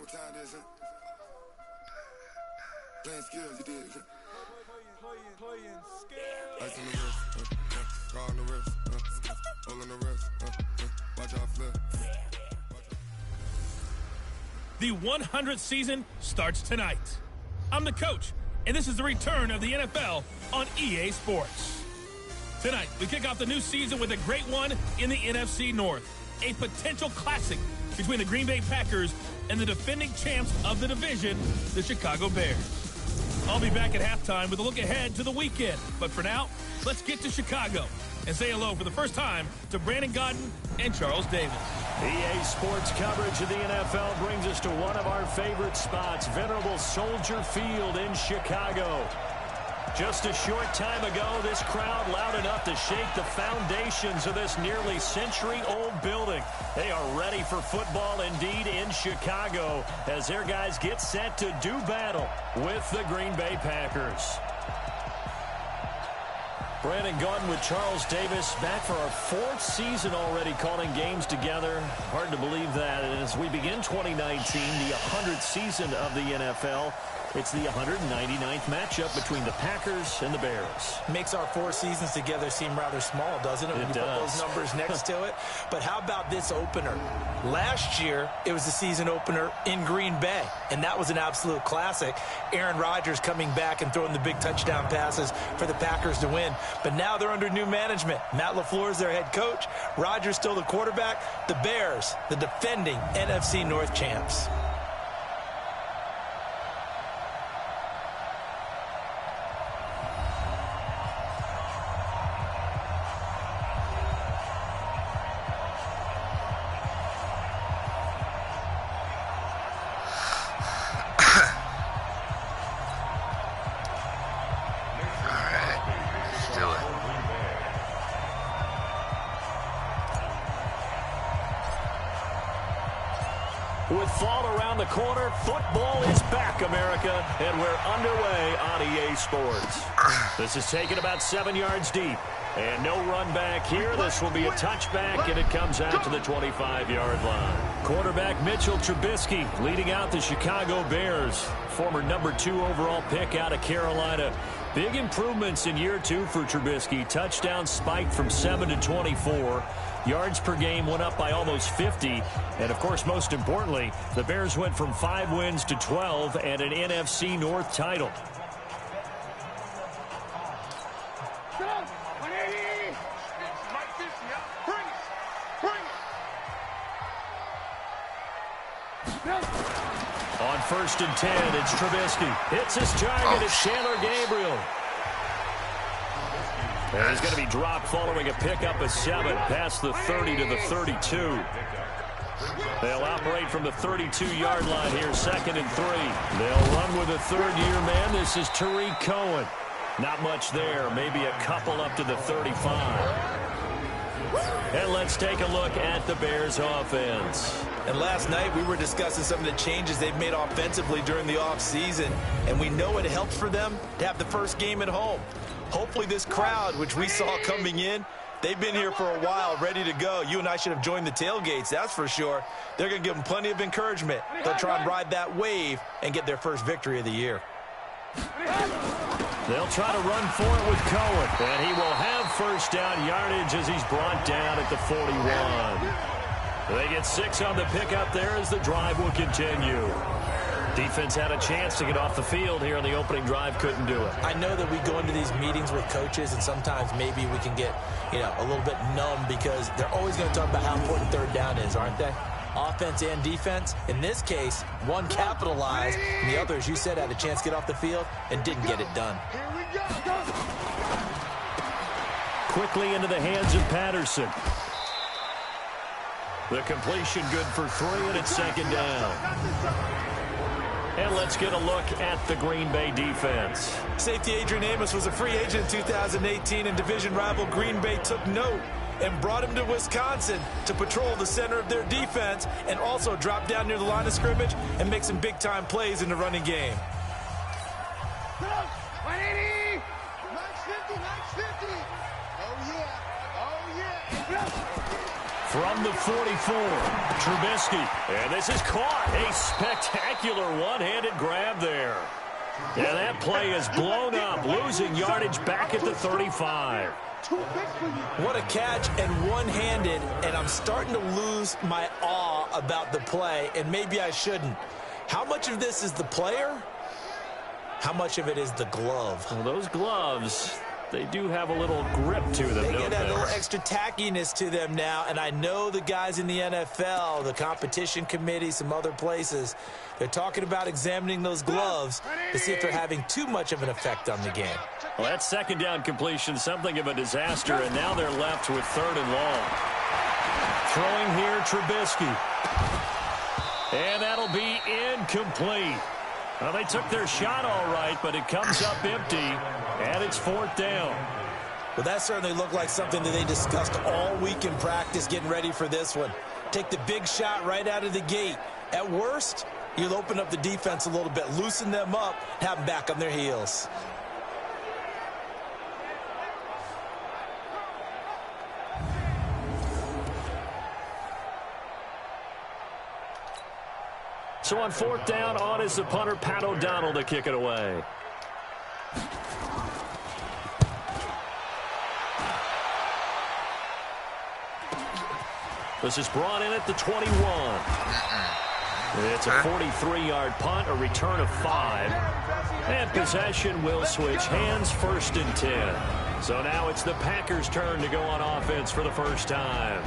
What time is it? Playing skills, you did. Playing skills. Ice on the wrist, car on the wrist, hole on the wrist, watch out flip. The 100th season starts tonight. I'm the coach, and this is the return of the NFL on EA Sports. Tonight, we kick off the new season with a great one in the NFC North. A potential classic between the Green Bay Packers and the defending champs of the division, the Chicago Bears. I'll be back at halftime with a look ahead to the weekend. But for now, let's get to Chicago and say hello for the first time to Brandon Godden and Charles Davis. EA Sports coverage of the NFL brings us to one of our favorite spots, venerable Soldier Field in Chicago. Just a short time ago, this crowd loud enough to shake the foundations of this nearly century-old building. They are ready for football indeed in Chicago as their guys get set to do battle with the Green Bay Packers. Brandon Godden with Charles Davis, back for our fourth season already calling games together. Hard to believe that. And as we begin 2019, the 100th season of the NFL, it's the 199th matchup between the Packers and the Bears. Makes our 4 seasons together seem rather small, doesn't it, when you put those numbers next to it? But how about this opener? Last year, it was the season opener in Green Bay, and that was an absolute classic. Aaron Rodgers coming back and throwing the big touchdown passes for the Packers to win. But now they're under new management. Matt LaFleur is their head coach. Rodgers still the quarterback. The Bears, the defending NFC North champs. With fall around the corner, football is back, America, and we're underway on EA Sports. This is taken about 7 yards deep, and no run back here. This will be a touchback, and it comes out to the 25-yard line. Quarterback Mitchell Trubisky leading out the Chicago Bears, former number 2 overall pick out of Carolina. Big improvements in year 2 for Trubisky. Touchdown spiked from 7 to 24. Yards per game went up by almost 50. And, of course, most importantly, the Bears went from 5 wins to 12 and an NFC North title. On 1st and 10, it's Trubisky. Hits his target. It's Chandler Gabriel. And he's going to be dropped following a pickup of 7 past the 30 to the 32. They'll operate from the 32-yard line here, 2nd and 3. They'll run with a third-year man. This is Tariq Cohen. Not much there, maybe a couple up to the 35. And let's take a look at the Bears offense. And last night we were discussing some of the changes they've made offensively during the offseason, and we know it helps for them to have the first game at home. Hopefully this crowd, which we saw coming in, they've been here for a while, ready to go. You and I should have joined the tailgates, that's for sure. They're going to give them plenty of encouragement. They'll try and ride that wave and get their first victory of the year. They'll try to run for it with Cohen, and he will have first down yardage as he's brought down at the 41. They get 6 on the pickup there as the drive will continue. Defense had a chance to get off the field here on the opening drive, couldn't do it. I know that we go into these meetings with coaches, and sometimes maybe we can get, a little bit numb because they're always going to talk about how important 3rd down is, aren't they? Offense and defense. In this case, one capitalized, and the other, as you said, had a chance to get off the field and didn't get it done. Quickly into the hands of Patterson. The completion good for 3, and it's 2nd down. And let's get a look at the Green Bay defense. Safety Adrian Amos was a free agent in 2018, and division rival Green Bay took note and brought him to Wisconsin to patrol the center of their defense and also drop down near the line of scrimmage and make some big-time plays in the running game. 180! Max 50, max 50! Oh, yeah! Oh, yeah! From the 44, Trubisky. And this is caught. A spectacular one-handed grab there. And that play is blown up, losing yardage back at the 35. What a catch and one-handed, and I'm starting to lose my awe about the play, and maybe I shouldn't. How much of this is the player? How much of it is the glove? Well, those gloves, they do have a little grip to them, They get that little extra tackiness to them now, and I know the guys in the NFL, the competition committee, some other places, they're talking about examining those gloves to see if they're having too much of an effect on the game. Well, that second down completion, something of a disaster, and now they're left with 3rd and long. Throwing here, Trubisky. And that'll be incomplete. Well, they took their shot all right, but it comes up empty, and it's 4th down. Well, that certainly looked like something that they discussed all week in practice getting ready for this one. Take the big shot right out of the gate. At worst, you'll open up the defense a little bit, loosen them up, have them back on their heels. So on 4th down, on is the punter, Pat O'Donnell, to kick it away. This is brought in at the 21. It's a 43-yard punt, a return of 5. And possession will switch hands, 1st and 10. So now it's the Packers' turn to go on offense for the first time.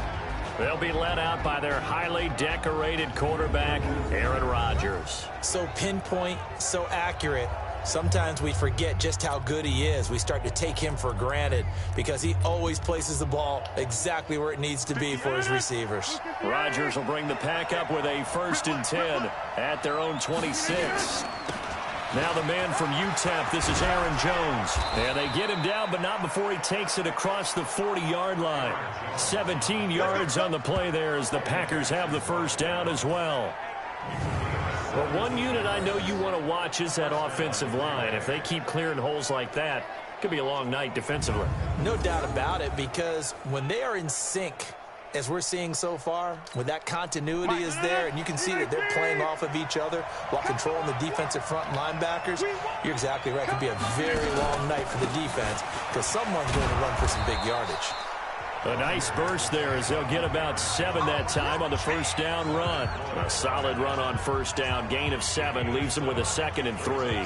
They'll be led out by their highly decorated quarterback, Aaron Rodgers. So pinpoint, so accurate. Sometimes we forget just how good he is. We start to take him for granted because he always places the ball exactly where it needs to be for his receivers. Rodgers will bring the pack up with a 1st and 10 at their own 26. Now the man from UTEP, this is Aaron Jones. And they get him down, but not before he takes it across the 40-yard line. 17 yards on the play there as the Packers have the first down as well. But one unit I know you want to watch is that offensive line. If they keep clearing holes like that, it could be a long night defensively. No doubt about it, because when they are in sync, as we're seeing so far, when that continuity is there and you can see that they're playing off of each other while controlling the defensive front linebackers, you're exactly right. It could be a very long night for the defense because someone's going to run for some big yardage. A nice burst there as they'll get about 7 that time on the first down run. A solid run on first down. Gain of 7 leaves them with a 2nd and 3.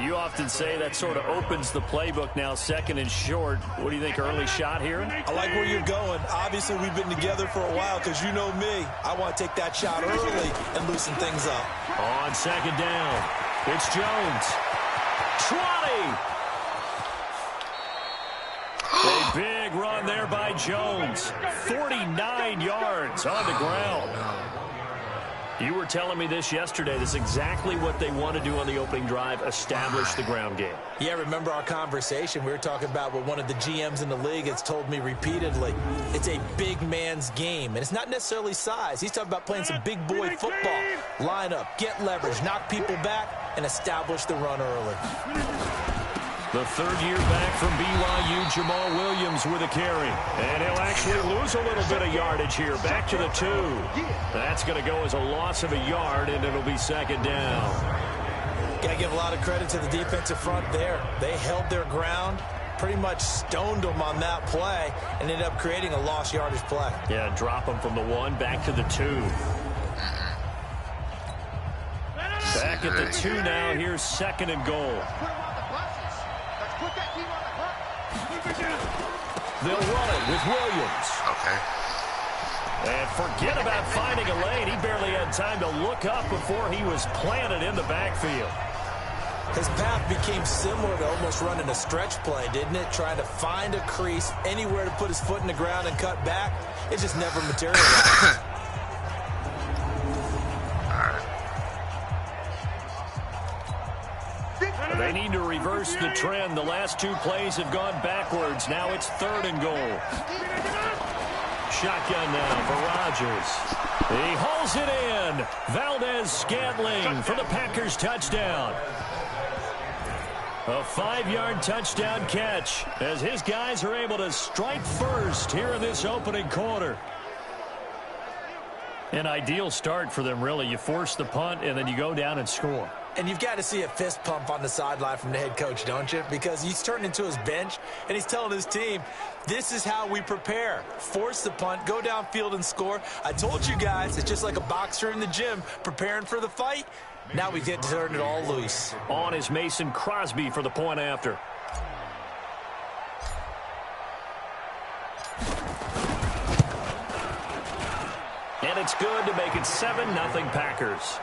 You often say that sort of opens the playbook now, 2nd and short. What do you think, early shot here? I like where you're going. Obviously, we've been together for a while because you know me. I want to take that shot early and loosen things up. On 2nd down, it's Jones. 20! A big run there by Jones. 49 yards on the ground. You were telling me this yesterday. This is exactly what they want to do on the opening drive, establish the ground game. Yeah, remember our conversation? We were talking about what one of the GMs in the league has told me repeatedly. It's a big man's game, and it's not necessarily size. He's talking about playing some big boy football. Line up, get leverage, knock people back, and establish the run early. The third year back from BYU, Jamal Williams with a carry. And he'll actually lose a little bit of yardage here. Back to the 2. That's going to go as a loss of a yard, and it'll be 2nd down. Got to give a lot of credit to the defensive front there. They held their ground, pretty much stoned them on that play, and ended up creating a lost yardage play. Yeah, drop them from the 1 back to the 2. Back at the 2 now. Here's 2nd and goal. They'll run it with Williams. Okay. And forget about finding a lane. He barely had time to look up before he was planted in the backfield. His path became similar to almost running a stretch play, didn't it? Trying to find a crease, anywhere to put his foot in the ground and cut back. It just never materialized. They need to reverse the trend. The last 2 plays have gone backwards. Now it's 3rd and goal. Shotgun now for Rodgers. He hauls it in. Valdez-Scantling for the Packers touchdown. A 5-yard touchdown catch as his guys are able to strike first here in this opening quarter. An ideal start for them, really. You force the punt, and then you go down and score. And you've got to see a fist pump on the sideline from the head coach, don't you? Because he's turning to his bench, and he's telling his team, this is how we prepare. Force the punt, go downfield and score. I told you guys, it's just like a boxer in the gym preparing for the fight. Now we get to turn it all loose. On is Mason Crosby for the point after. And it's good to make it 7-0 Packers.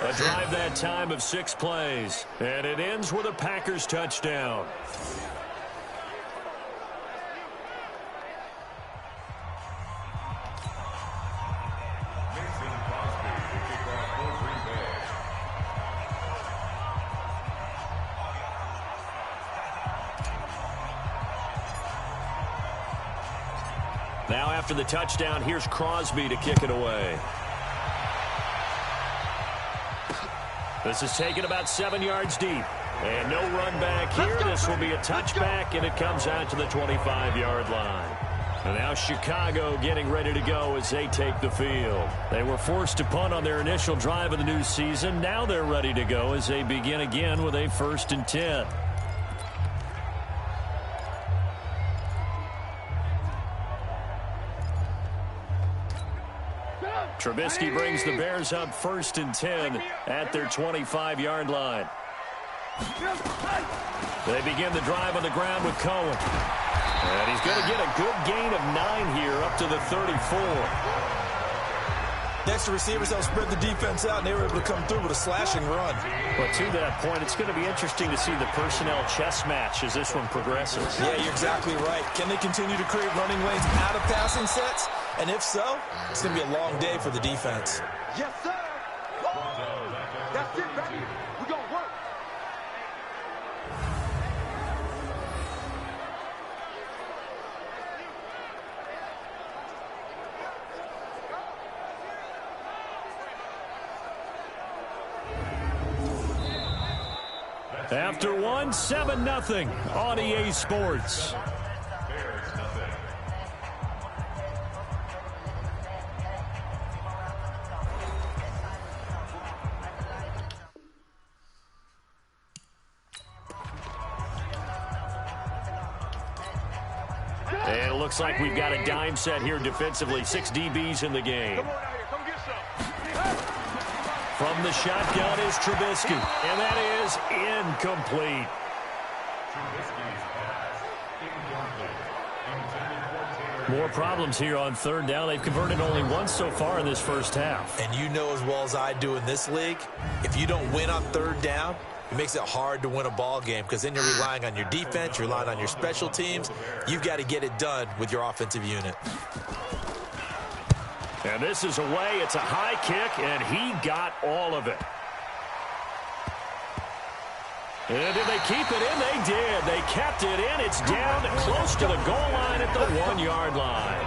A drive that time of 6 plays. And it ends with a Packers touchdown. Now after the touchdown, here's Crosby to kick it away. This is taken about 7 yards deep. And no run back here. This will be a touchback, and it comes out to the 25-yard line. And now Chicago getting ready to go as they take the field. They were forced to punt on their initial drive of the new season. Now they're ready to go as they begin again with a 1st and 10. Trubisky brings the Bears up 1st and 10 at their 25-yard line. They begin the drive on the ground with Cohen. And he's going to get a good gain of 9 here up to the 34. Next, the receivers help spread the defense out, and they were able to come through with a slashing run. But to that point, it's going to be interesting to see the personnel chess match as this one progresses. Yeah, you're exactly right. Can they continue to create running lanes out of passing sets? And if so, it's going to be a long day for the defense. Yes, sir. That's it, baby. We're going to work. After one, 7-0 on EA Sports. And it looks like we've got a dime set here defensively. 6 DBs in the game. From the shotgun is Trubisky, and that is incomplete. More problems here on 3rd down. They've converted only once so far in this first half. And you know as well as I do in this league, if you don't win on 3rd down, it makes it hard to win a ball game because then you're relying on your defense, you're relying on your special teams. You've got to get it done with your offensive unit. And this is away. It's a high kick, and he got all of it. And did they keep it in? They did. They kept it in. It's down close to the goal line at the 1-yard line.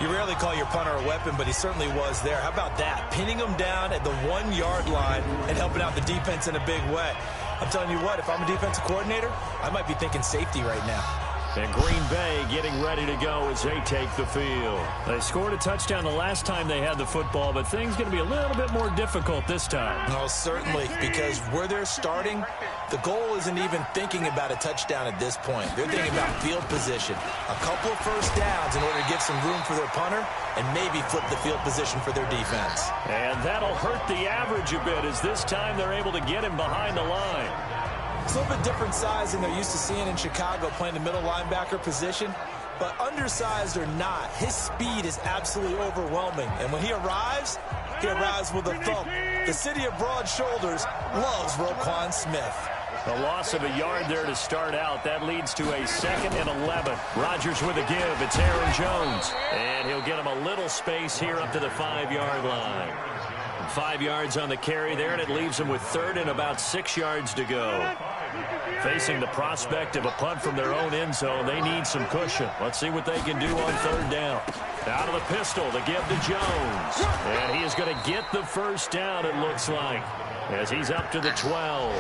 You rarely call your punter a weapon, but he certainly was there. How about that? Pinning him down at the 1-yard line and helping out the defense in a big way. I'm telling you what, if I'm a defensive coordinator, I might be thinking safety right now. And Green Bay getting ready to go as they take the field. They scored a touchdown the last time they had the football, but things going to be a little bit more difficult this time. No, certainly, because where they're starting, the goal isn't even thinking about a touchdown at this point. They're thinking about field position. A couple of first downs in order to get some room for their punter and maybe flip the field position for their defense. And that'll hurt the average a bit as this time they're able to get him behind the line. It's a little bit different size than they're used to seeing in Chicago playing the middle linebacker position. But undersized or not, his speed is absolutely overwhelming. And when he arrives with a thump. The city of broad shoulders loves Roquan Smith. A loss of a yard there to start out. That leads to a 2nd and 11. Rodgers with a give. It's Aaron Jones. And he'll get him a little space here up to the 5-yard line. 5 yards on the carry there, and it leaves them with 3rd and about 6 yards to go. Facing the prospect of a punt from their own end zone, they need some cushion. Let's see what they can do on 3rd down. Out of the pistol to give to Jones. And he is going to get the first down, it looks like, as he's up to the 12.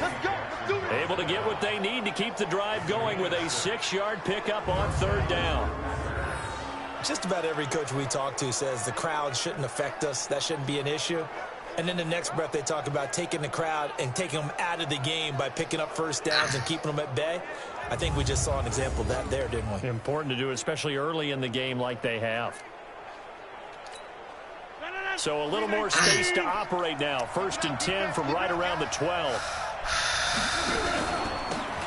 Able to get what they need to keep the drive going with a 6-yard pickup on 3rd down. Just about every coach we talk to says the crowd shouldn't affect us. That shouldn't be an issue. And then the next breath they talk about taking the crowd and taking them out of the game by picking up first downs and keeping them at bay. I think we just saw an example of that there, didn't we? Important to do, especially early in the game like they have. So a little more space to operate now. 1st and 10 from right around the 12.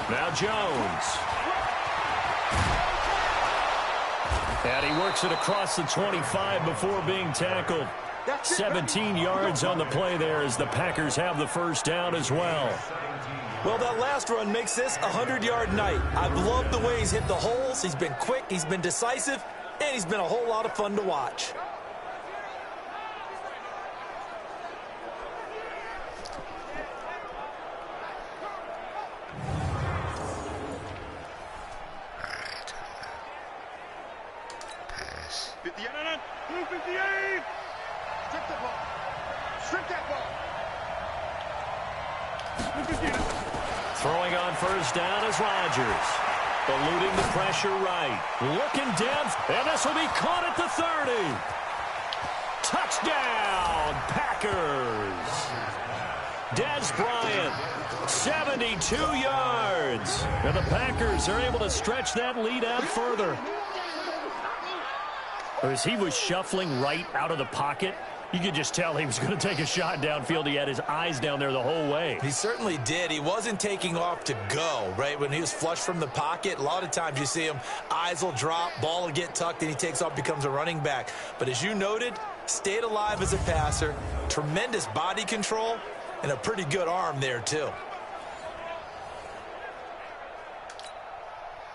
Now Jones. And he works it across the 25 before being tackled. 17 yards on the play there as the Packers have the first down as well. Well, that last run makes this a 100-yard night. I've loved the way he's hit the holes. He's been quick, he's been decisive, and he's been a whole lot of fun to watch. Throwing on first down is Rodgers. Eluding the pressure right. Looking down, and this will be caught at the 30. Touchdown, Packers. Dez Bryant, 72 yards. And the Packers are able to stretch that lead out further. As he was shuffling right out of the pocket, you could just tell he was going to take a shot downfield. He had his eyes down there the whole way. He certainly did. He wasn't taking off to go, right? When he was flush from the pocket, a lot of times you see him, eyes will drop, ball will get tucked, and he takes off, becomes a running back. But as you noted, stayed alive as a passer, tremendous body control, and a pretty good arm there, too.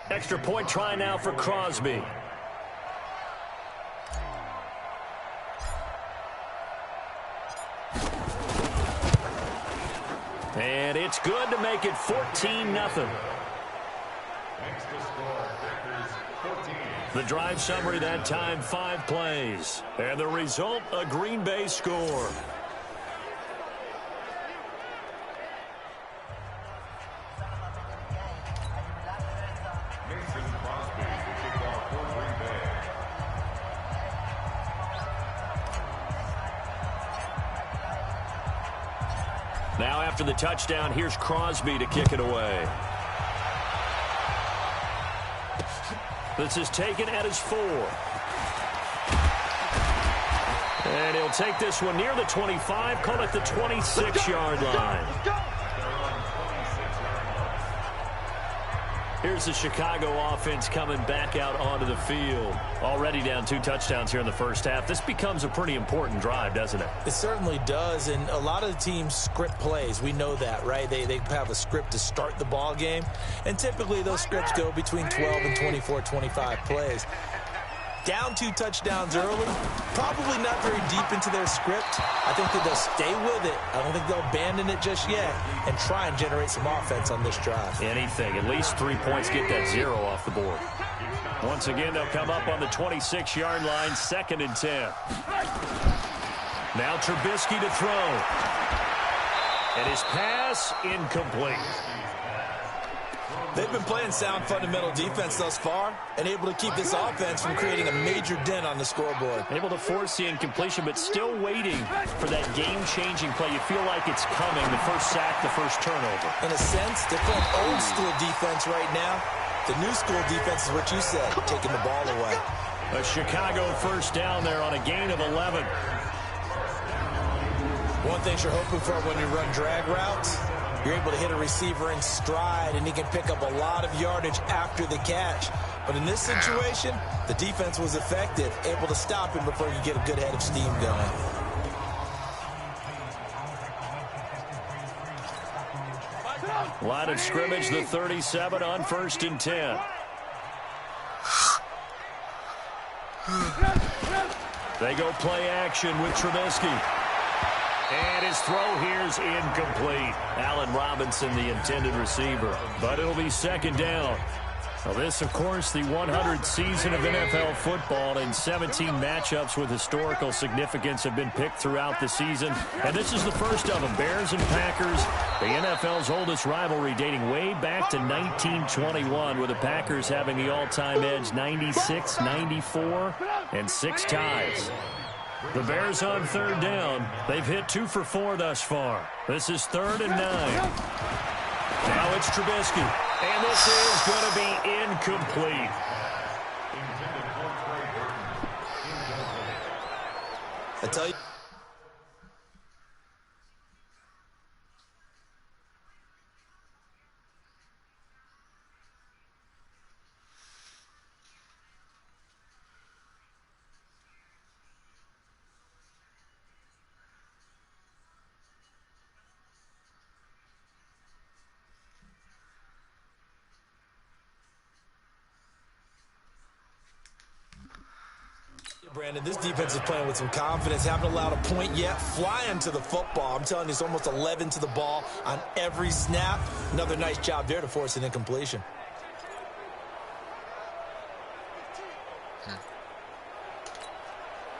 Extra point try now for Crosby. And it's good to make it 14-0. The drive summary that time, 5 plays. And the result, a Green Bay score. Now after the touchdown, here's Crosby to kick it away. This is taken at his 4. And he'll take this one near the 25, call it the 26-yard line. Here's the Chicago offense coming back out onto the field. Already down 2 touchdowns here in the first half. This becomes a pretty important drive, doesn't it? It certainly does, and a lot of the teams script plays. We know that, right? They have a script to start the ball game, and typically those scripts go between 12 and 24, 25 plays. Down 2 touchdowns early, probably not very deep into their script. I think that they'll stay with it. I don't think they'll abandon it just yet and try and generate some offense on this drive. Anything, at least 3 points, get that 0 off the board. Once again, they'll come up on the 26-yard line, 2nd and 10. Now Trubisky to throw. And his pass incomplete. They've been playing sound fundamental defense thus far and able to keep this offense from creating a major dent on the scoreboard. Able to force the incompletion, but still waiting for that game-changing play. You feel like it's coming, the first sack, the first turnover. In a sense, they're playing old-school defense right now. The new-school defense is what you said, taking the ball away. A Chicago first down there on a gain of 11. One thing you're hoping for when you run drag routes, you're able to hit a receiver in stride, and he can pick up a lot of yardage after the catch. But in this situation, the defense was effective, able to stop him before you get a good head of steam going. Line of scrimmage, the 37 on 1st and 10. They go play action with Trubisky. And his throw here's incomplete. Allen Robinson, the intended receiver. But it'll be 2nd down. Well, this, of course, the 100th season of NFL football, and 17 matchups with historical significance have been picked throughout the season. And this is the first of them, Bears and Packers, the NFL's oldest rivalry dating way back to 1921, with the Packers having the all-time edge 96, 94, and 6 ties. The Bears on third down. They've hit 2 for 4 thus far. This is 3rd and 9. Now it's Trubisky. And this is going to be incomplete. I tell you. Brandon, this defense is playing with some confidence, haven't allowed a point yet, flying to the football. I'm telling you, it's almost 11 to the ball on every snap. Another nice job there to force an incompletion.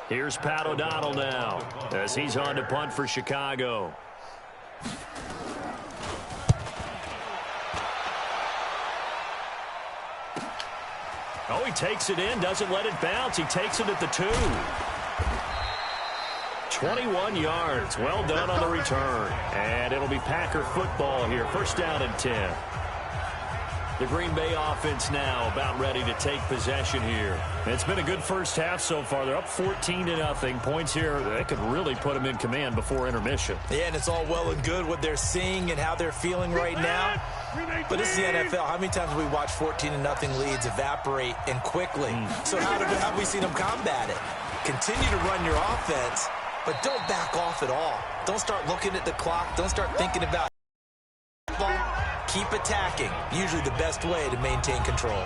Here's Pat O'Donnell now as he's on to punt for Chicago. Oh, he takes it in, doesn't let it bounce. He takes it at the 2. 21 yards. Well done on the return. And it'll be Packer football here. First down and 10. The Green Bay offense now about ready to take possession here. It's been a good first half so far. They're up 14-0. Points here, they could really put them in command before intermission. Yeah, and it's all well and good what they're seeing and how they're feeling right now. But this is the NFL. How many times have we watched 14-0 leads evaporate and quickly? So how have we seen them combat it? Continue to run your offense, but don't back off at all. Don't start looking at the clock. Don't start thinking about ball. Keep attacking. Usually the best way to maintain control.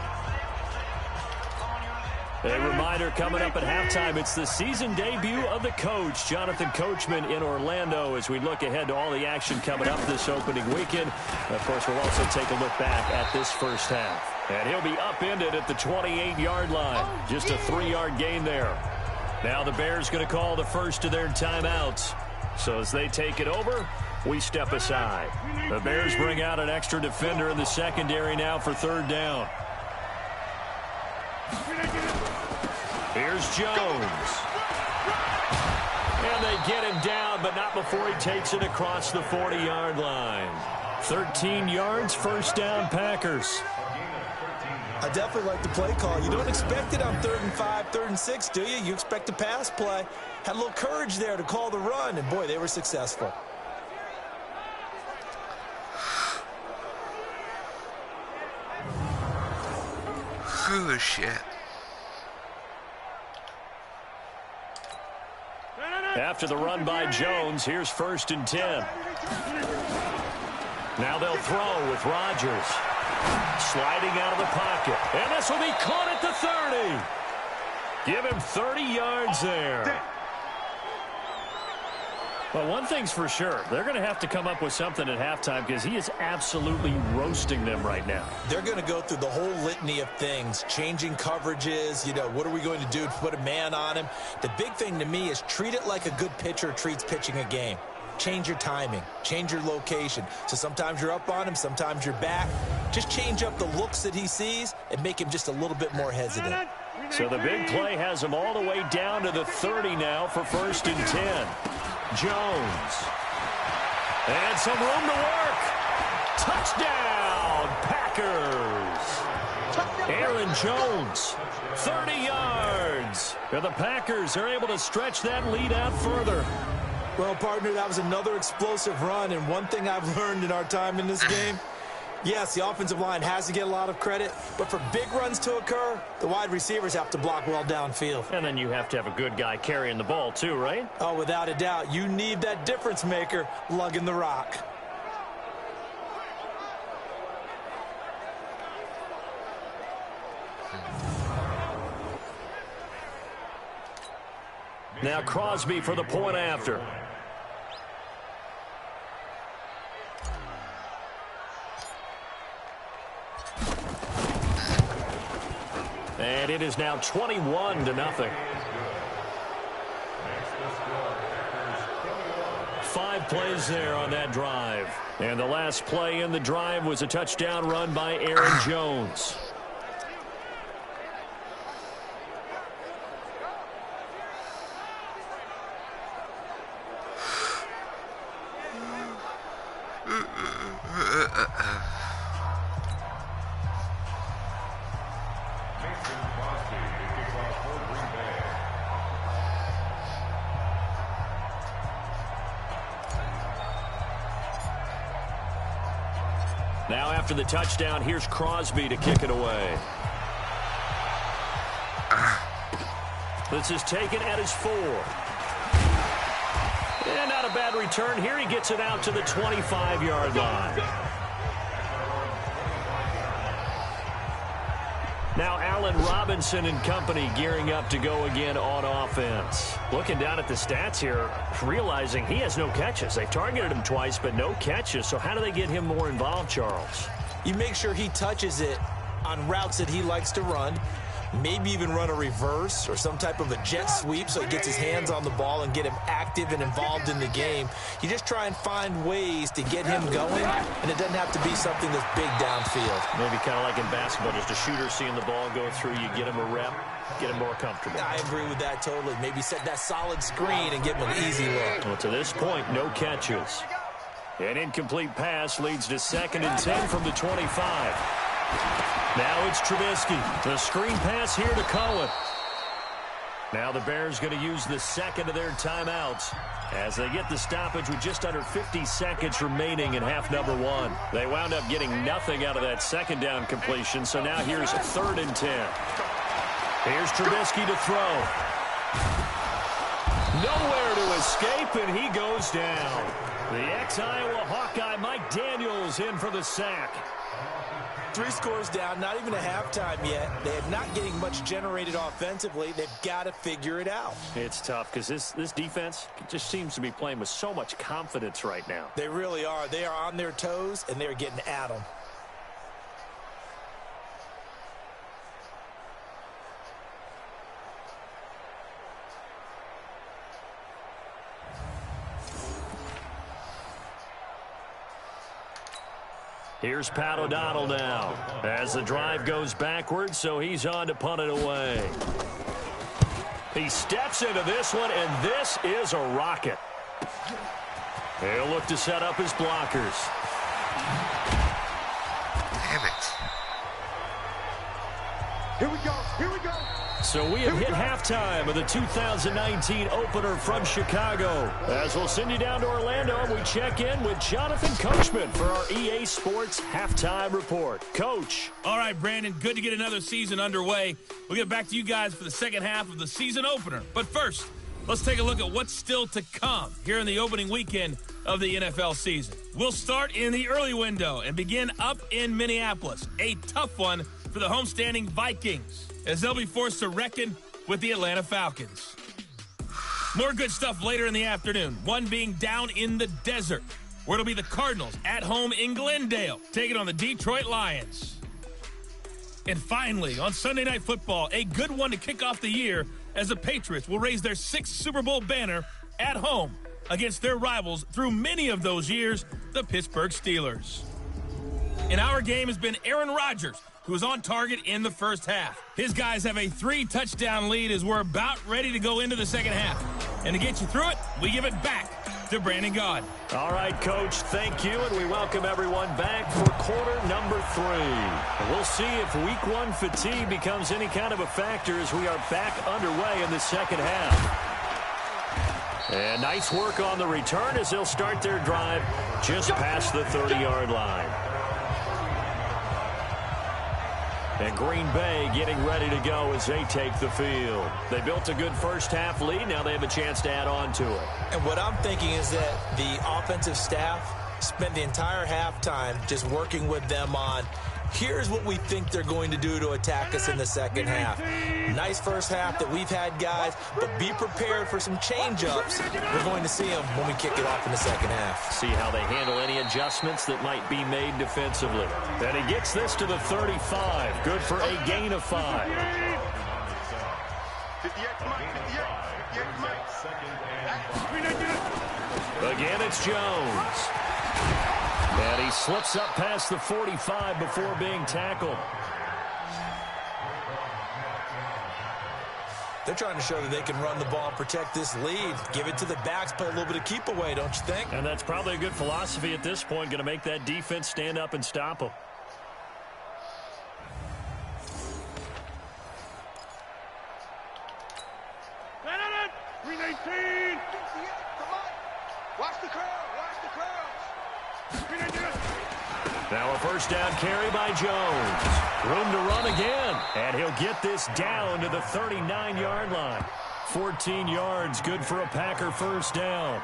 A reminder coming up at halftime, it's the season debut of the coach, Jonathan Coachman, in Orlando, as we look ahead to all the action coming up this opening weekend. Of course, we'll also take a look back at this first half. And he'll be upended at the 28-yard line. Just a 3-yard gain there. Now the Bears going to call the first of their timeouts. So as they take it over, we step aside. The Bears bring out an extra defender in the secondary now for 3rd down. Here's Jones. And they get him down, but not before he takes it across the 40-yard line. 13 yards, first down, Packers. I definitely like the play call. You don't expect it on 3rd and 5, 3rd and 6, do you? You expect a pass play. Had a little courage there to call the run, and boy, they were successful. Oh, shit. After the run by Jones, here's 1st and 10. Now they'll throw with Rodgers. Sliding out of the pocket. And this will be caught at the 30. Give him 30 yards there. Well, one thing's for sure. They're going to have to come up with something at halftime because he is absolutely roasting them right now. They're going to go through the whole litany of things, changing coverages, what are we going to do to put a man on him? The big thing to me is treat it like a good pitcher treats pitching a game. Change your timing, change your location. So sometimes you're up on him, sometimes you're back. Just change up the looks that he sees and make him just a little bit more hesitant. So the big play has him all the way down to the 30 now for 1st and 10. Jones. And some room to work. Touchdown, Packers. Aaron Jones, 30 yards. And the Packers are able to stretch that lead out further. Well, partner, that was another explosive run, and one thing I've learned in our time in this game, yes, the offensive line has to get a lot of credit, but for big runs to occur, the wide receivers have to block well downfield. And then you have to have a good guy carrying the ball too, right? Oh, without a doubt. You need that difference maker lugging the rock. Now Crosby for the point after. And it is now 21-0. 5 plays there on that drive. And the last play in the drive was a touchdown run by Aaron Jones. Now after the touchdown, here's Crosby to kick it away. This is taken at his 4. And not a bad return here. He gets it out to the 25-yard line. Now Allen Robinson and company gearing up to go again on offense. Looking down at the stats here, realizing he has no catches. They've targeted him twice, but no catches. So how do they get him more involved, Charles? You make sure he touches it on routes that he likes to run. Maybe even run a reverse or some type of a jet sweep so he gets his hands on the ball and get him active and involved in the game. You just try and find ways to get him going, and it doesn't have to be something that's big downfield. Maybe kind of like in basketball, just a shooter seeing the ball go through, you get him a rep, get him more comfortable. I agree with that totally. Maybe set that solid screen and give him an easy look. Well, to this point, no catches. An incomplete pass leads to 2nd and 10 from the 25. Now it's Trubisky. The screen pass here to Cohen. Now the Bears going to use the second of their timeouts as they get the stoppage with just under 50 seconds remaining in half number 1. They wound up getting nothing out of that second down completion, so now here's 3rd and 10. Here's Trubisky to throw. Nowhere to escape, and he goes down. The ex-Iowa Hawkeye Mike Daniels in for the sack. 3 scores down, not even a halftime yet. They are not getting much generated offensively. They've got to figure it out. It's tough because this defense just seems to be playing with so much confidence right now. They really are. They are on their toes, and they're getting at them. Here's Pat O'Donnell now as the drive goes backwards, so he's on to punt it away. He steps into this one, and this is a rocket. He'll look to set up his blockers. Damn it. Here we go. Here we go. So we have hit halftime of the 2019 opener from Chicago. As we'll send you down to Orlando, and we check in with Jonathan Coachman for our EA Sports Halftime Report. Coach. All right, Brandon, good to get another season underway. We'll get back to you guys for the second half of the season opener. But first, let's take a look at what's still to come here in the opening weekend of the NFL season. We'll start in the early window and begin up in Minneapolis. A tough one for the homestanding Vikings, as they'll be forced to reckon with the Atlanta Falcons. More good stuff later in the afternoon, one being down in the desert, where it'll be the Cardinals at home in Glendale, taking on the Detroit Lions. And finally, on Sunday Night Football, a good one to kick off the year, as the Patriots will raise their 6th Super Bowl banner at home against their rivals through many of those years, the Pittsburgh Steelers. And our game has been Aaron Rodgers, who was on target in the first half. His guys have a 3-touchdown lead as we're about ready to go into the second half. And to get you through it, we give it back to Brandon Gaud. All right, Coach, thank you, and we welcome everyone back for quarter number 3. We'll see if week 1 fatigue becomes any kind of a factor as we are back underway in the second half. And nice work on the return as they'll start their drive just past the 30-yard line. And Green Bay getting ready to go as they take the field. They built a good first-half lead. Now they have a chance to add on to it. And what I'm thinking is that the offensive staff spent the entire halftime just working with them on, here's what we think they're going to do to attack us in the second half. Nice first half that we've had, guys, but be prepared for some change-ups. We're going to see them when we kick it off in the second half. See how they handle any adjustments that might be made defensively. And he gets this to the 35. Good for a gain of 5. Again, it's Jones. And he slips up past the 45 before being tackled. They're trying to show that they can run the ball and protect this lead. Give it to the backs, play a little bit of keep away, don't you think? And that's probably a good philosophy at this point, going to make that defense stand up and stop them. Now a first down carry by Jones. Room to run again. And he'll get this down to the 39-yard line. 14 yards, good for a Packer first down.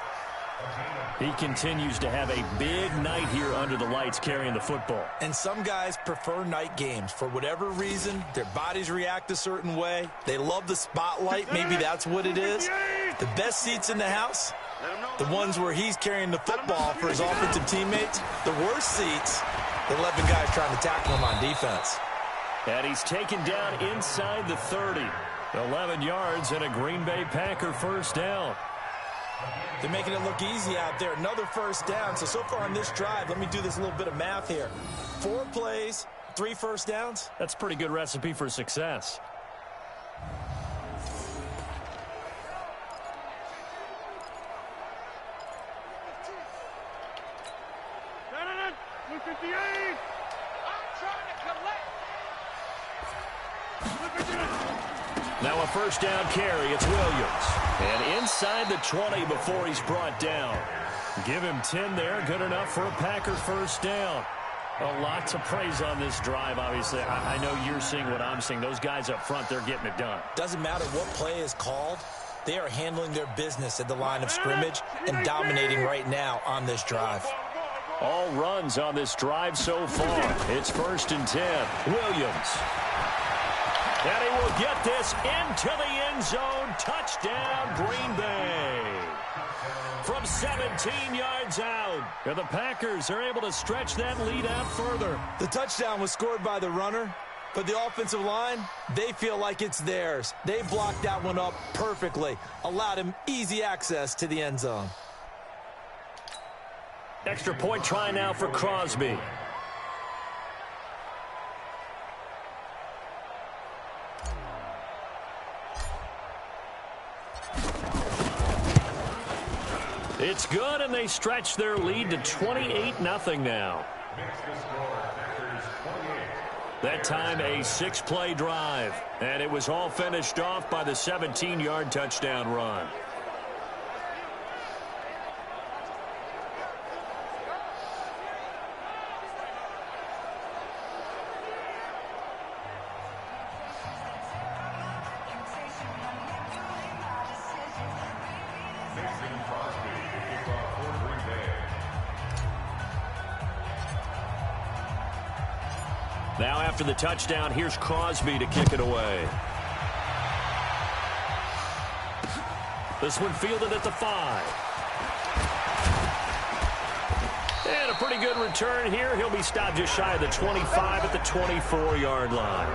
He continues to have a big night here under the lights carrying the football. And some guys prefer night games. For whatever reason, their bodies react a certain way. They love the spotlight. Maybe that's what it is. The best seats in the house, the ones where he's carrying the football for his offensive teammates. The worst seats, the 11 guys trying to tackle him on defense. And he's taken down inside the 30. 11 yards and a Green Bay Packer first down. They're making it look easy out there. Another first down. So far on this drive, let me do this little bit of math here. 4 plays, 3 first downs. That's a pretty good recipe for success. Now a first down carry. It's Williams. And inside the 20 before he's brought down. Give him 10 there. Good enough for a Packer first down. A lot to praise on this drive, obviously. I know you're seeing what I'm seeing. Those guys up front, they're getting it done. Doesn't matter what play is called. They are handling their business at the line of scrimmage and dominating right now on this drive. All runs on this drive so far. It's 1st and 10. Williams. And he will get this into the end zone. Touchdown, Green Bay. From 17 yards out. And the Packers are able to stretch that lead out further. The touchdown was scored by the runner, but the offensive line, they feel like it's theirs. They blocked that one up perfectly. Allowed him easy access to the end zone. Extra point try now for Crosby. It's good, and they stretch their lead to 28-0 now. That time a 6-play drive, and it was all finished off by the 17-yard touchdown run. Now after the touchdown, here's Crosby to kick it away. This one fielded at the 5. And a pretty good return here. He'll be stopped just shy of the 25 at the 24-yard line.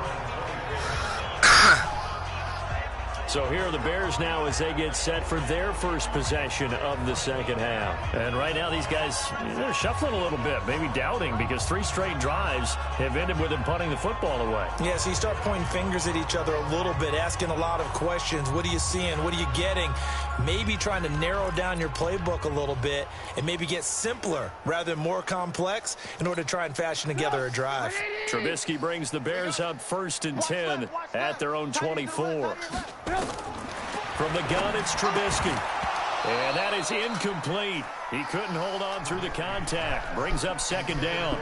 So here are the Bears now as they get set for their first possession of the second half. And right now these guys, they're shuffling a little bit, maybe doubting, because 3 straight drives have ended with them punting the football away. Yeah, so you start pointing fingers at each other a little bit, asking a lot of questions. What are you seeing? What are you getting? Maybe trying to narrow down your playbook a little bit and maybe get simpler rather than more complex in order to try and fashion together a drive. Trubisky brings the Bears up 1st and 10 at their own 24. From the gun, it's Trubisky. And that is incomplete. He couldn't hold on through the contact. Brings up 2nd down.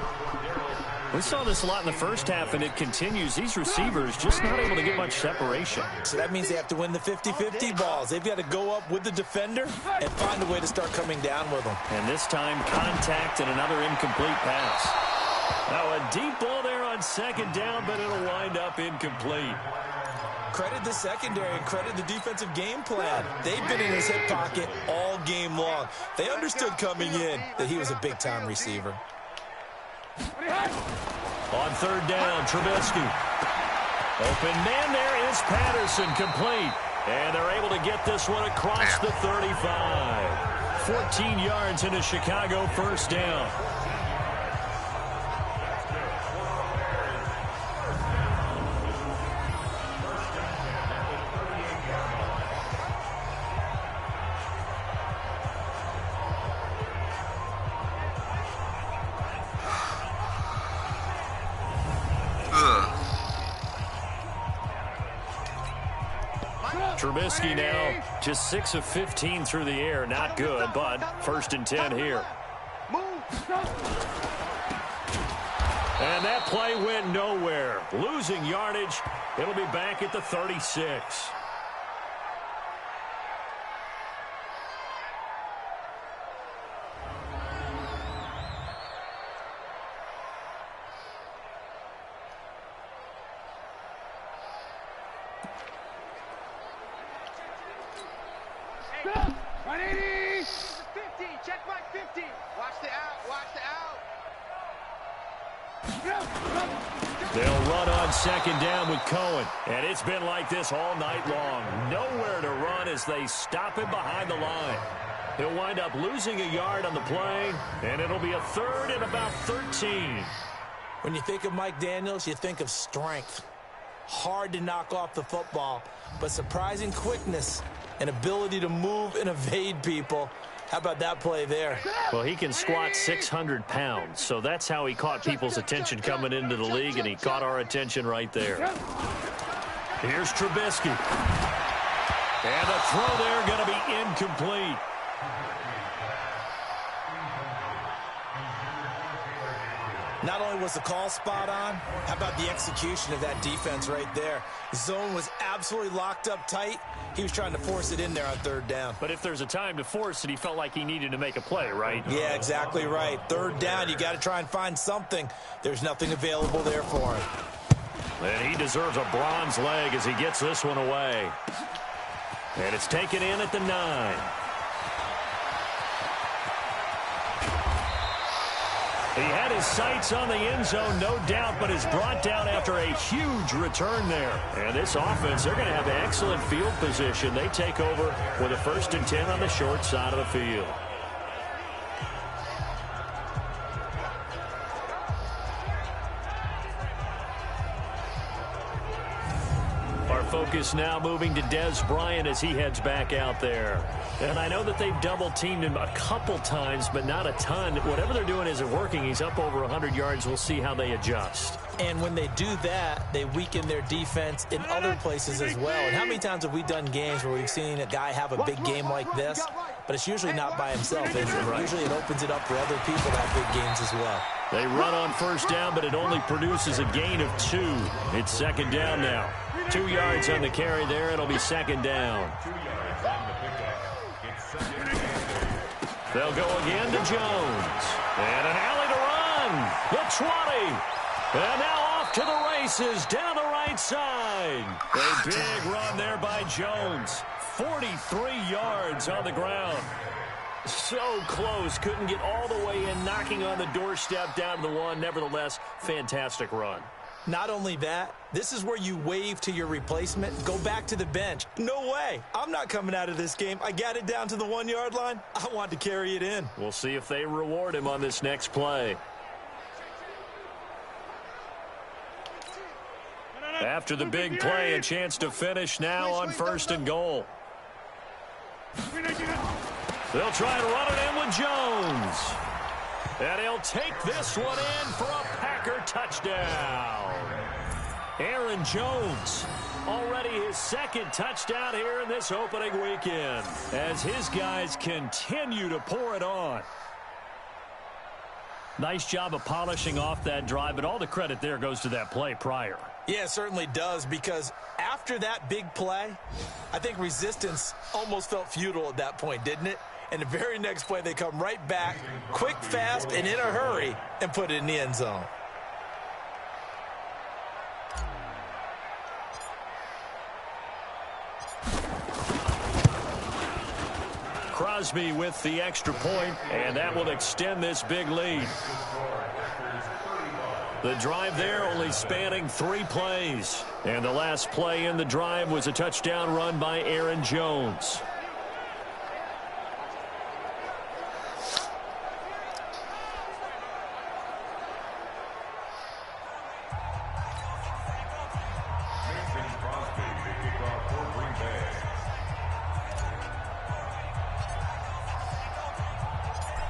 We saw this a lot in the first half, and it continues. These receivers just not able to get much separation. So that means they have to win the 50-50 balls. They've got to go up with the defender and find a way to start coming down with them. And this time, contact and another incomplete pass. Now a deep ball there on 2nd down, but it'll wind up incomplete. Credit the secondary and credit the defensive game plan. They've been in his hip pocket all game long. They understood coming in that he was a big-time receiver. On 3rd down, Trubisky. Open man there is Patterson, complete. And they're able to get this one across the 35. 14 yards into Chicago, first down. Trubisky now just 6 of 15 through the air. Not good, but first and 10 here. And that play went nowhere. Losing yardage. It'll be back at the 36. They'll run on second down with Cohen. And it's been like this all night long. Nowhere to run as they stop him behind the line. He'll wind up losing a yard on the play, and it'll be a third and about 13. When you think of Mike Daniels, you think of strength. Hard to knock off the football, but surprising quickness and ability to move and evade people. How about that play there? Well, he can squat 600 pounds, so that's how he caught people's attention coming into the league, and he caught our attention right there. Here's Trubisky. And the throw there going to be incomplete. Not only was the call spot on, how about the execution of that defense right there? Zone was absolutely locked up tight. He was trying to force it in there on third down. But if there's a time to force it, he felt like he needed to make a play, right? Yeah, exactly right. Third down, you got to try and find something. There's nothing available there for him. And he deserves a bronze leg as he gets this one away. And it's taken in at the 9. He had his sights on the end zone, no doubt, but is brought down after a huge return there. And this offense, they're going to have excellent field position. They take over with a first and 10 on the short side of the field. Our focus now moving to Dez Bryant as he heads back out there. And I know that they've double-teamed him a couple times, but not a ton. Whatever they're doing isn't working. He's up over 100 yards. We'll see how they adjust. And when they do that, they weaken their defense in other places as well. And how many times have we done games where we've seen a guy have a big game like this, but it's usually not by himself, is it? Right. Usually it opens it up for other people to have big games as well. They run on first down, but it only produces a gain of 2. It's second down now. 2 yards on the carry there. It'll be second down. They'll go again to Jones. And an alley to run. The 20. And now off to the races down the right side. A big run there by Jones. 43 yards on the ground. So close. Couldn't get all the way in, knocking on the doorstep down to the 1. Nevertheless, fantastic run. Not only that, this is where you wave to your replacement, go back to the bench. No way. I'm not coming out of this game. I got it down to the 1-yard line. I want to carry it in. We'll see if they reward him on this next play. After the big play, a chance to finish now on first and goal. They'll try to run it in with Jones. And he'll take this one in for a Packer touchdown. Aaron Jones, already his second touchdown here in this opening weekend, as his guys continue to pour it on. Nice job of polishing off that drive, but all the credit there goes to that play prior. Yeah, it certainly does, because after that big play, I think resistance almost felt futile at that point, didn't it? And the very next play, they come right back, quick, fast, and in a hurry, and put it in the end zone. Crosby with the extra point, and that will extend this big lead. The drive there only spanning 3 plays. And the last play in the drive was a touchdown run by Aaron Jones.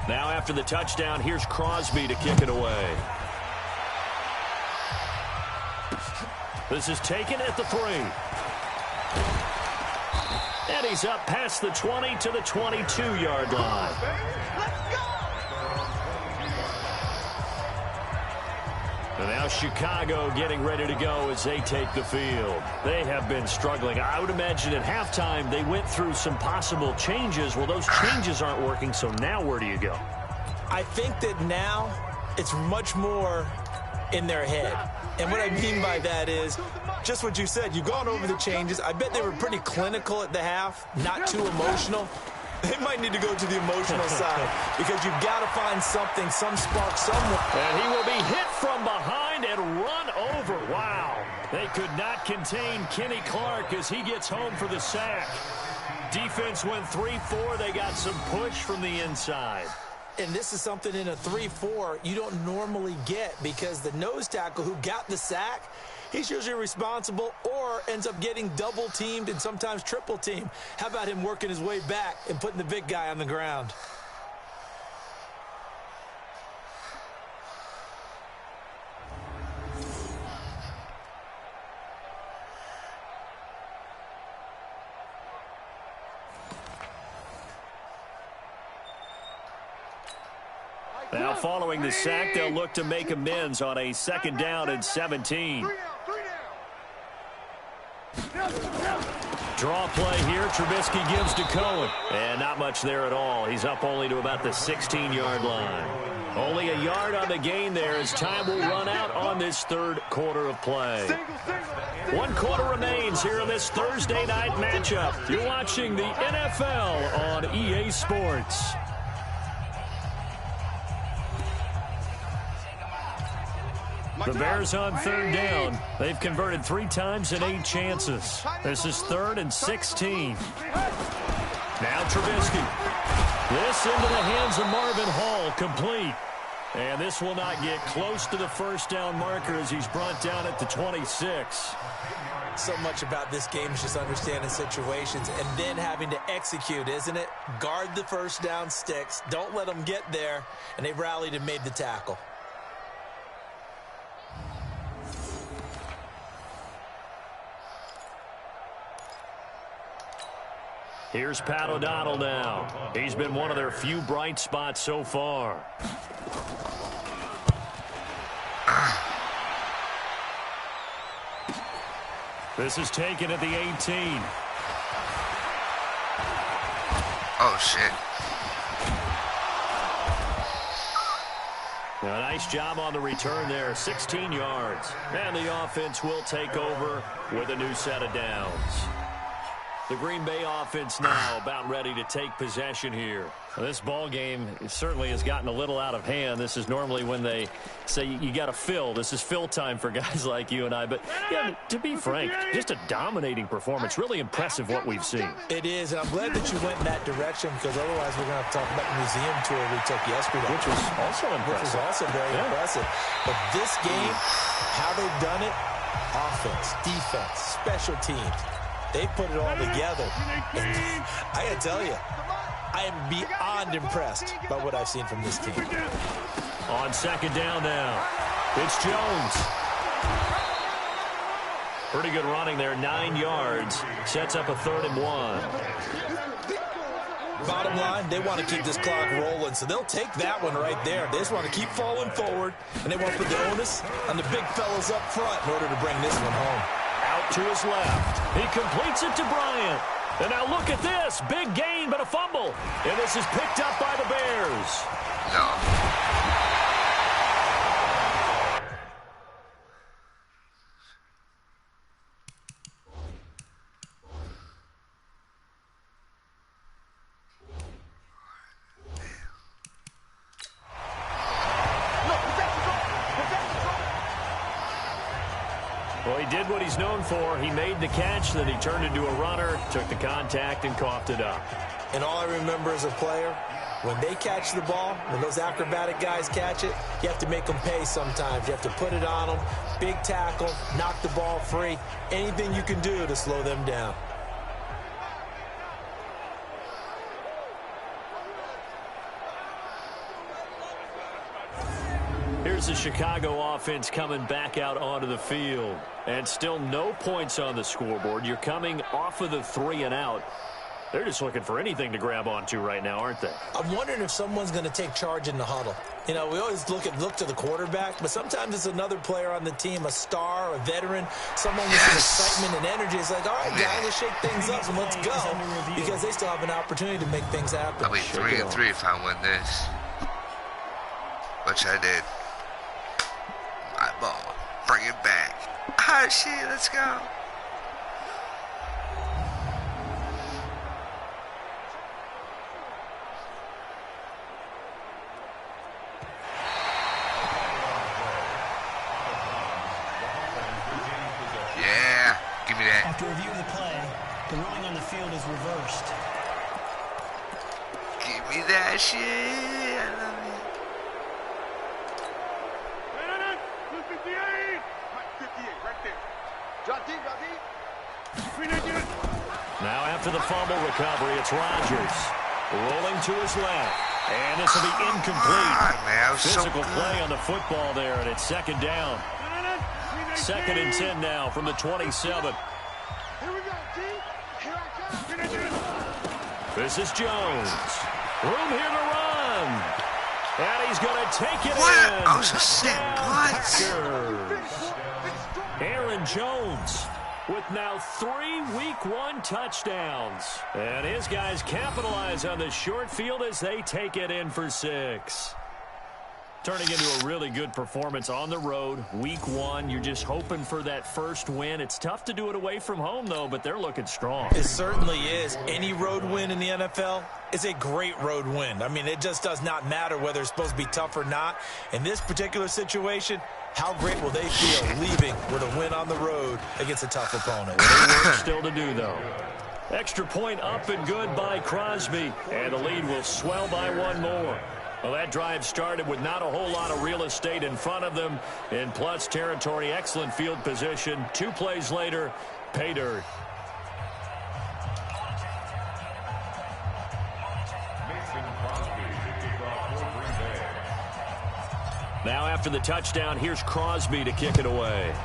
Now after the touchdown, here's Crosby to kick it away. This is taken at the 3. And he's up past the 20 to the 22-yard line. And now Chicago getting ready to go as they take the field. They have been struggling. I would imagine at halftime they went through some possible changes. Well, those changes aren't working, so now where do you go? I think that now it's much more in their head. And what I mean by that is just what you said. You've gone over the changes. I bet they were pretty clinical at the half, not too emotional. They might need to go to the emotional side because you've got to find something, some spark somewhere. And he will be hit from behind and run over. Wow. They could not contain Kenny Clark as he gets home for the sack. Defense went 3-4. They got some push from the inside. And this is something in a 3-4 you don't normally get because the nose tackle who got the sack, he's usually responsible or ends up getting double-teamed and sometimes triple-teamed. How about him working his way back and putting the big guy on the ground? Now following the sack, they'll look to make amends on a 2nd down and 17. Draw play here. Trubisky gives to Cohen. And not much there at all. He's up only to about the 16-yard line. Only a yard on the gain there as time will run out on this 3rd quarter of play. 1 quarter remains here in this Thursday night matchup. You're watching the NFL on EA Sports. The Bears on 3rd down. They've converted 3 times in 8 chances. This is 3rd and 16. Now Trubisky. This into the hands of Marvin Hall, complete. And this will not get close to the 1st down marker as he's brought down at the 26. So much about this game is just understanding situations and then having to execute, isn't it? Guard the 1st down sticks. Don't let them get there. And they rallied and made the tackle. Here's Pat O'Donnell now. He's been one of their few bright spots so far. This is taken at the 18. Oh, shit. Now, a nice job on the return there. 16 yards. And the offense will take over with a new set of downs. The Green Bay offense now about ready to take possession here. Well, this ball game certainly has gotten a little out of hand. This is normally when they say you got to fill. This is fill time for guys like you and I. But, yeah, to be frank, just a dominating performance. Really impressive what we've seen. It is, and I'm glad that you went in that direction because otherwise we're going to have to talk about the museum tour we took yesterday. Which was also impressive. Which was also very impressive. But this game, how they've done it, offense, defense, special teams, they put it all together. And I got to tell you, I am beyond impressed by what I've seen from this team. On 2nd down now, it's Jones. Pretty good running there, 9 yards. Sets up a 3rd and 1. Bottom line, they want to keep this clock rolling, so they'll take that one right there. They just want to keep falling forward, and they want to put the onus on the big fellas up front in order to bring this one home. Out to his left. He completes it to Bryant. And now look at this. Big gain, but a fumble. And this is picked up by the Bears. No. Well, he did what he's known for. He made the catch, then he turned into a runner, took the contact, and coughed it up. And all I remember as a player, when they catch the ball, when those acrobatic guys catch it, you have to make them pay sometimes. You have to put it on them, big tackle, knock the ball free, anything you can do to slow them down. Here's the Chicago offense coming back out onto the field. And still no points on the scoreboard. You're coming off of the 3 and out. They're just looking for anything to grab onto right now, aren't they? I'm wondering if someone's going to take charge in the huddle. You know, we always look to the quarterback, but sometimes it's another player on the team, a star, a veteran, someone with some excitement and energy. It's like, all right, guys, let's shake things up and let's go, because they still have an opportunity to make things happen. I'll be 3-3 if I win this, which I did. My ball, bring it back. Ah, shit, let's go. After review of the play, the ruling on the field is reversed. Give me that shit. I love it. 58. 58, right there. Drop deep, drop deep. Now after the fumble recovery, it's Rodgers. Rolling to his left. And this will be incomplete. Man, Physical play on the football there, and it's second down. 2nd and 10 now from the 27. Here we go, D. Here I come. This is Jones. Room here to run. And he's going to take it what? in. I was just saying, what? Aaron Jones with now 3 Week 1 touchdowns. And his guys capitalize on the short field as they take it in for 6. Turning into a really good performance on the road. Week 1, you're just hoping for that first win. It's tough to do it away from home, though, but they're looking strong. It certainly is. Any road win in the NFL is a great road win. I mean, it just does not matter whether it's supposed to be tough or not. In this particular situation, how great will they feel leaving with a win on the road against a tough opponent? Work still to do, though. Extra point up and good by Crosby, and the lead will swell by 1 more. Well, that drive started with not a whole lot of real estate in front of them. In plus territory, excellent field position. 2 plays later, pay dirt. Now after the touchdown, here's Crosby to kick it away.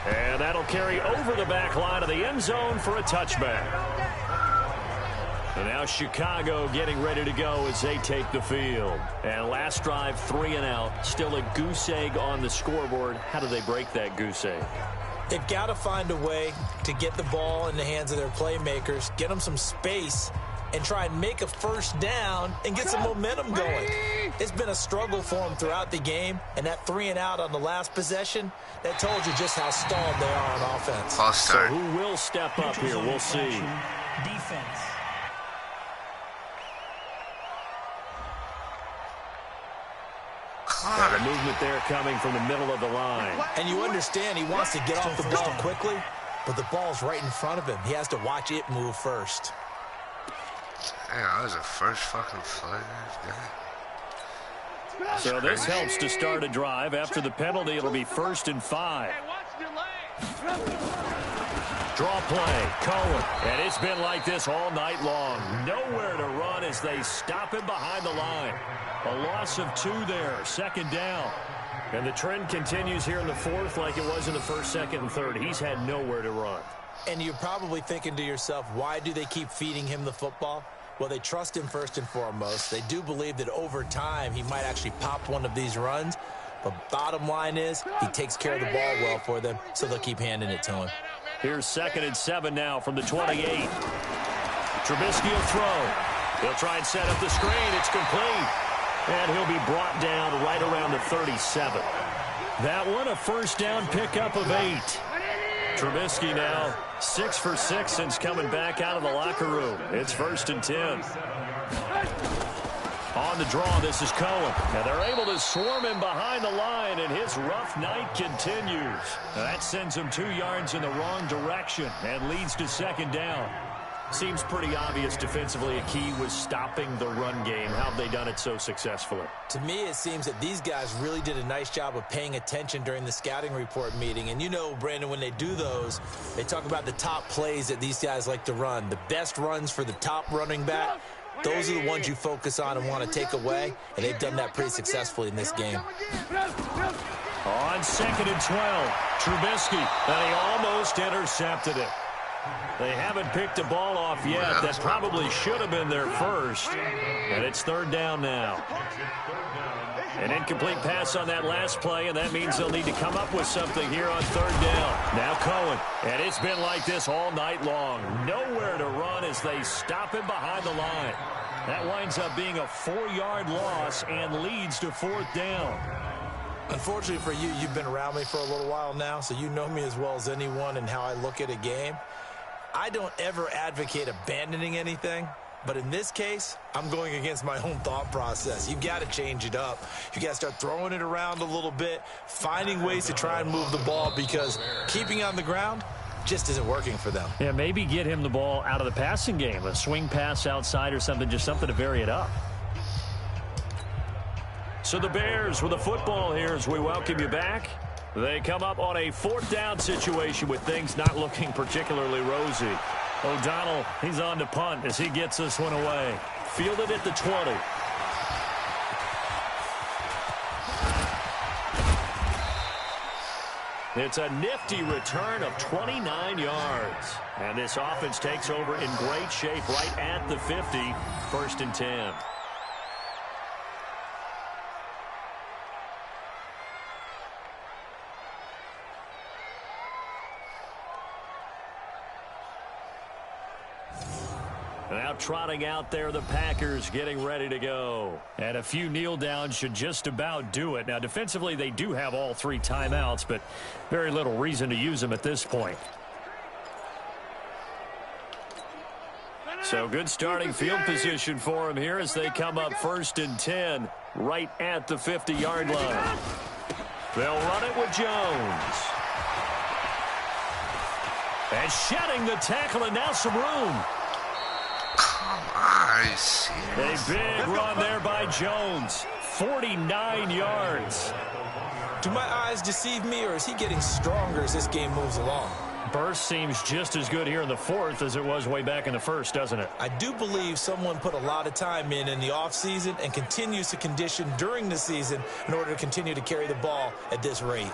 And that'll carry over the back line of the end zone for a touchback. And now Chicago getting ready to go as they take the field. And last drive, 3 and out. Still a goose egg on the scoreboard. How do they break that goose egg? They've got to find a way to get the ball in the hands of their playmakers, get them some space, and try and make a first down and get some momentum going. It's been a struggle for them throughout the game, and that 3 and out on the last possession, that told you just how stalled they are on offense. So who will step up here? We'll see. Defense. And the movement there coming from the middle of the line. And you understand he wants to get off the ball quickly, but the ball's right in front of him. He has to watch it move first. Yeah, that was the first fucking play. So this helps to start a drive. After the penalty, it'll be 1st and 5. Draw play, Cohen. And it's been like this all night long. Nowhere to run as they stop him behind the line. A loss of 2 there, 2nd down. And the trend continues here in the 4th like it was in the 1st, 2nd, and 3rd. He's had nowhere to run. And you're probably thinking to yourself, why do they keep feeding him the football? Well, they trust him first and foremost. They do believe that over time he might actually pop one of these runs. But bottom line is he takes care of the ball well for them, so they'll keep handing it to him. Here's 2nd and 7 now from the 28. Trubisky will throw. He'll try and set up the screen. It's complete. And he'll be brought down right around the 37. That one, a first down pickup of 8. Trubisky now 6 for 6 since coming back out of the locker room. It's 1st and 10. On the draw, this is Cohen. And they're able to swarm him behind the line, and his rough night continues. Now that sends him 2 yards in the wrong direction and leads to 2nd down. Seems pretty obvious defensively a key was stopping the run game. How have they done it so successfully? To me, it seems that these guys really did a nice job of paying attention during the scouting report meeting. And you know, Brandon, when they do those, they talk about the top plays that these guys like to run. The best runs for the top running back those are the ones you focus on and want to take away, and they've done that pretty successfully in this game. On 2nd and 12, Trubisky, and he almost intercepted it. They haven't picked a ball off yet. That probably should have been their first. And it's 3rd down now. An incomplete pass on that last play, and that means they'll need to come up with something here on 3rd down. Now Cohen, and it's been like this all night long. Nowhere to run as they stop him behind the line. That winds up being a 4-yard loss and leads to 4th down. Unfortunately for you, you've been around me for a little while now, so you know me as well as anyone and how I look at a game. I don't ever advocate abandoning anything, but in this case, I'm going against my own thought process. You've got to change it up. You got to start throwing it around a little bit, finding ways to try and move the ball, because keeping on the ground just isn't working for them. Yeah, maybe get him the ball out of the passing game, a swing pass outside or something, just something to vary it up. So the Bears with the football here as we welcome you back. They come up on a 4th down situation with things not looking particularly rosy. O'Donnell, he's on to punt as he gets this one away. Fielded at the 20. It's a nifty return of 29 yards. And this offense takes over in great shape right at the 50. 1st and 10. Now trotting out there, the Packers getting ready to go. And a few kneel downs should just about do it. Now, defensively, they do have all 3 timeouts, but very little reason to use them at this point. So good starting field position for them here as they come up 1st and 10 right at the 50-yard line. They'll run it with Jones. And shedding the tackle, and now some room. A big run there by Jones. 49 yards. Do my eyes deceive me, or is he getting stronger as this game moves along? Burst seems just as good here in the 4th as it was way back in the 1st, doesn't it? I do believe someone put a lot of time in the offseason and continues to condition during the season in order to continue to carry the ball at this rate.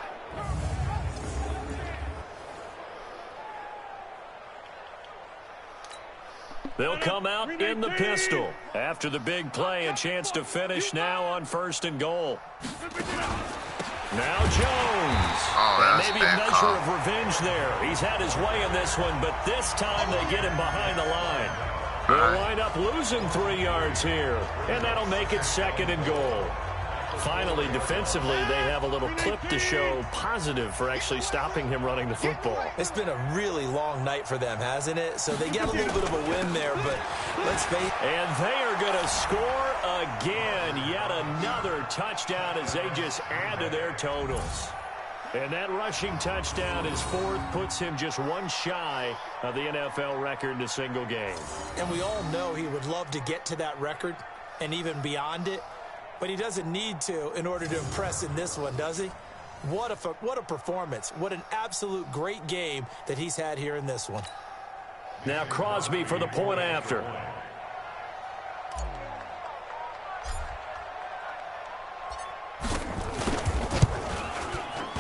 They'll come out in the pistol. After the big play, a chance to finish now on 1st and goal. Now Jones. And maybe a measure of revenge there. He's had his way in this one, but this time they get him behind the line. They'll wind up losing 3 yards here, and that'll make it 2nd and goal. Finally, defensively, they have a little clip to show positive for actually stopping him running the football. It's been a really long night for them, hasn't it? So they get a little bit of a win there, but let's face it. And they are going to score again. Yet another touchdown as they just add to their totals. And that rushing touchdown, his 4th, puts him just 1 shy of the NFL record in a single game. And we all know he would love to get to that record and even beyond it. But he doesn't need to in order to impress in this one, does he? What a performance. What an absolute great game that he's had here in this one. Now Crosby for the point after.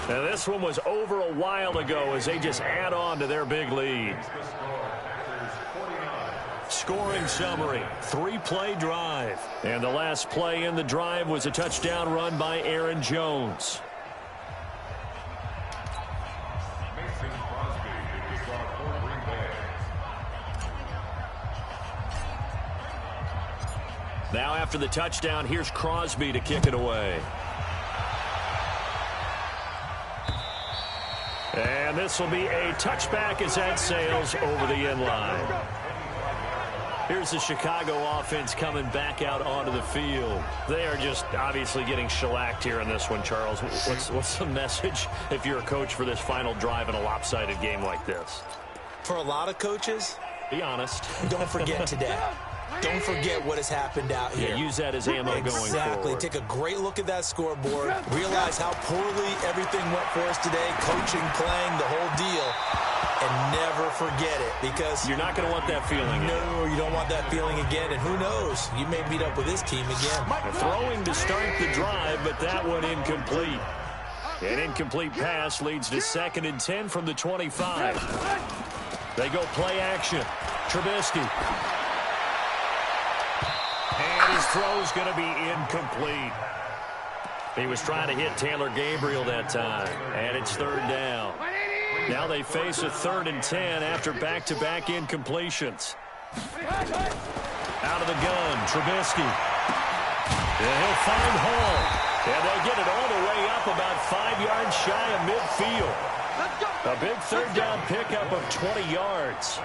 Now this one was over a while ago as they just add on to their big lead. Scoring summary, 3-play drive. And the last play in the drive was a touchdown run by Aaron Jones. Now after the touchdown, here's Crosby to kick it away. And this will be a touchback as that sails over the end line. Here's the Chicago offense coming back out onto the field. They are just obviously getting shellacked here in this one, Charles. What's the message if you're a coach for this final drive in a lopsided game like this? For a lot of coaches, be honest. Don't forget today. Don't forget what has happened out here. Yeah, use that as ammo going forward. Exactly. Take a great look at that scoreboard. Realize how poorly everything went for us today. Coaching, playing, the whole deal. and never forget it, because you're not going to want that feeling. No, you don't want that feeling again, and who knows? You may meet up with this team again. Throwing to start the drive, but that one incomplete. An incomplete pass leads to 2nd and 10 from the 25. They go play action. Trubisky. And his throw's going to be incomplete. He was trying to hit Taylor Gabriel that time, and it's 3rd down. Now they face a 3rd and 10 after back-to-back incompletions. Out of the gun, Trubisky. And he'll find Hall. And they'll get it all the way up about 5 yards shy of midfield. A big 3rd down pickup of 20 yards.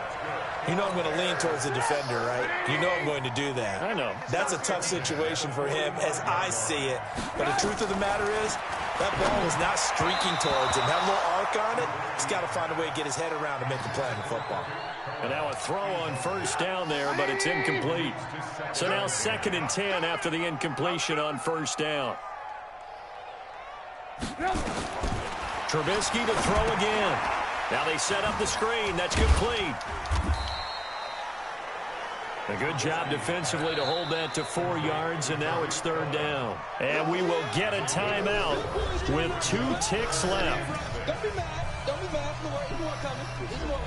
You know I'm going to lean towards the defender, right? You know I'm going to do that. I know. That's a tough situation for him as I see it. But the truth of the matter is, that ball was not streaking towards him. That little arc on it, he's got to find a way to get his head around to make the play in the football. And now a throw on 1st down there, but it's incomplete. So now 2nd and 10 after the incompletion on 1st down. Trubisky to throw again. Now they set up the screen. That's complete. A good job defensively to hold that to 4 yards, and now it's 3rd down. And we will get a timeout with 2 ticks left. Don't be mad. Don't be mad. There's more coming. There's more.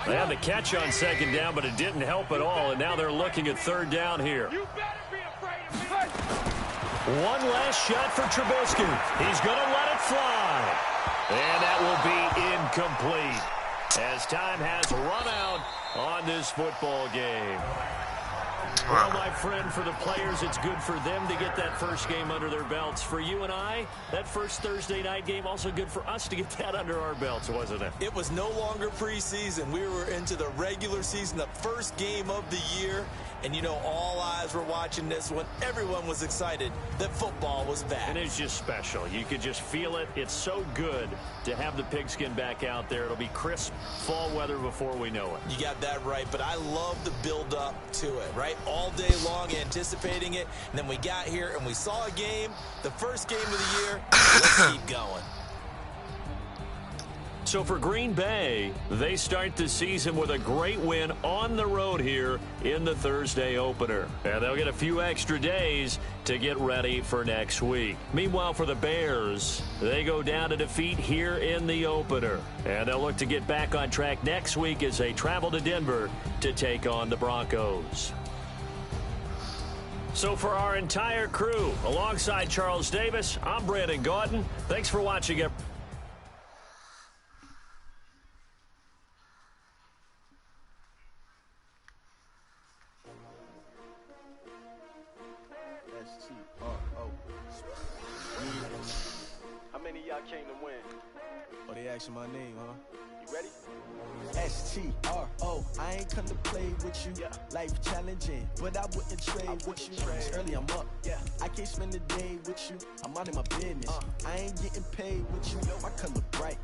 They had the catch on 2nd down, but it didn't help at all, and now they're looking at 3rd down here. You better be afraid of me. One last shot for Trubisky. He's going to let it fly. And that will be incomplete, as time has run out on this football game. Well, my friend, for the players, it's good for them to get that first game under their belts. For you and I, that first Thursday night game, also good for us to get that under our belts, wasn't it? It was no longer preseason. We were into the regular season, the first game of the year. And, you know, all eyes were watching this one. Everyone was excited that football was back. And it's just special. You could just feel it. It's so good to have the pigskin back out there. It'll be crisp fall weather before we know it. You got that right, but I love the build-up to it, right? All day long anticipating it, and then we got here and we saw a game, the first game of the year. Let's keep going. So for Green Bay, they start the season with a great win on the road here in the Thursday opener. And they'll get a few extra days to get ready for next week. Meanwhile, for the Bears, they go down to defeat here in the opener. And they'll look to get back on track next week as they travel to Denver to take on the Broncos. So for our entire crew, alongside Charles Davis, I'm Brandon Gaudin. Thanks for watching it. How many of y'all came to win? Oh, they asking my name, huh? You ready? S-T-R-O, I ain't come to play with you. Yeah. Life challenging, but I wouldn't trade with you. It's early, I'm up. Yeah. I can't spend the day with you. I'm out of my business. I ain't getting paid with you. My color bright.